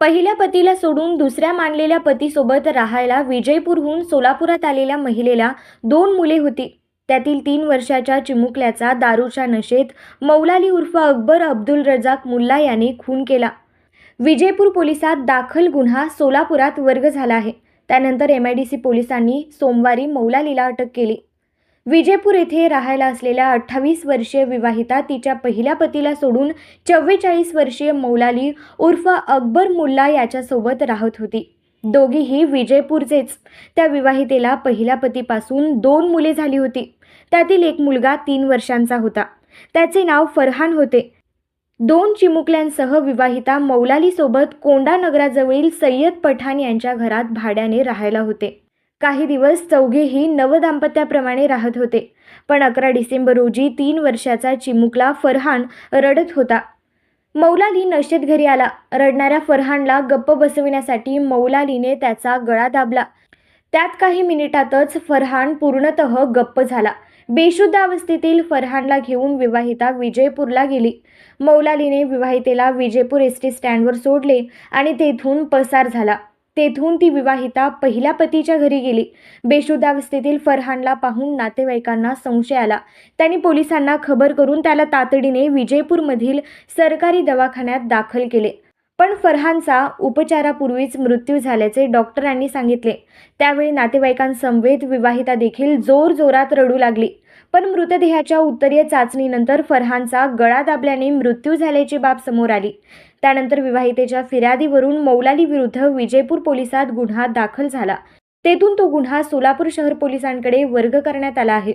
पहिल्या पतीला सोडून दुसऱ्या मानलेल्या पतीसोबत राहायला विजयपूरहून सोलापुरात आलेल्या महिलेला 2 मुले होती. त्यातील 3 वर्षाच्या चिमुकल्याचा दारूच्या नशेत मौलाली उर्फ अकबर अब्दुल रजाक मुल्ला याने खून केला. विजयपूर पोलिसात दाखल गुन्हा सोलापुरात वर्ग झाला आहे. त्यानंतर MIDC पोलिसांनी सोमवारी मौलालीला अटक केली. विजयपूर येथे राहायला असलेल्या 28 वर्षीय विवाहिता तिच्या पहिल्या पतीला सोडून 44 वर्षीय मौलाली उर्फ अकबर मुल्ला याच्यासोबत राहत होती. दोघीही विजयपूरचेच. त्या विवाहितेला पहिल्या पतीपासून 2 मुले झाली होती. त्यातील एक मुलगा 3 वर्षांचा होता. त्याचे नाव फरहान होते. 2 चिमुकल्यांसह विवाहिता मौलालीसोबत कोंडा नगराजवळील सय्यद पठाण यांच्या घरात भाड्याने राहायला होते. काही दिवस चौघेही नवदाम्पत्याप्रमाणे राहत होते. पण 11 डिसेंबर रोजी 3 वर्षाचा चिमुकला फरहान रडत होता. मौलाली नशेत घरी आला. रडणाऱ्या फरहानला गप्प बसविण्यासाठी मौलालीने त्याचा गळा दाबला. त्यात काही मिनिटातच फरहान पूर्णतः गप्प झाला. बेशुद्ध अवस्थेतील फरहानला घेऊन विवाहिता विजयपूरला गेली. मौलालीने विवाहितेला विजयपूर SD स्टँडवर सोडले आणि तेथून पसार झाला. तेथून ती विवाहिता पहिल्या पतीच्या घरी गेली. बेशुद्ध अवस्थेतील फरहानला पाहून नातेवाईकांना संशय आला. त्यांनी पोलिसांना खबर करून त्याला तातडीने विजयपूरमधील सरकारी दवाखान्यात दाखल केले. पण फरहानचा उपचारापूर्वीच मृत्यू झाल्याचे डॉक्टरांनी सांगितले. त्यावेळी नातेवाईकांसमवेत विवाहिता देखील जोरजोरात रडू लागली. पण मृतदेहाच्या उत्तरीय चाचणीनंतर फरहानचा गळा दाबल्याने मृत्यू झाल्याची बाब समोर आली. त्यानंतर विवाहितेच्या फिर्यादीवरून मौलाली विरुद्ध विजयपूर पोलिसात गुन्हा दाखल झाला. तेथून तो गुन्हा सोलापूर शहर पोलिसांकडे वर्ग करण्यात आला आहे.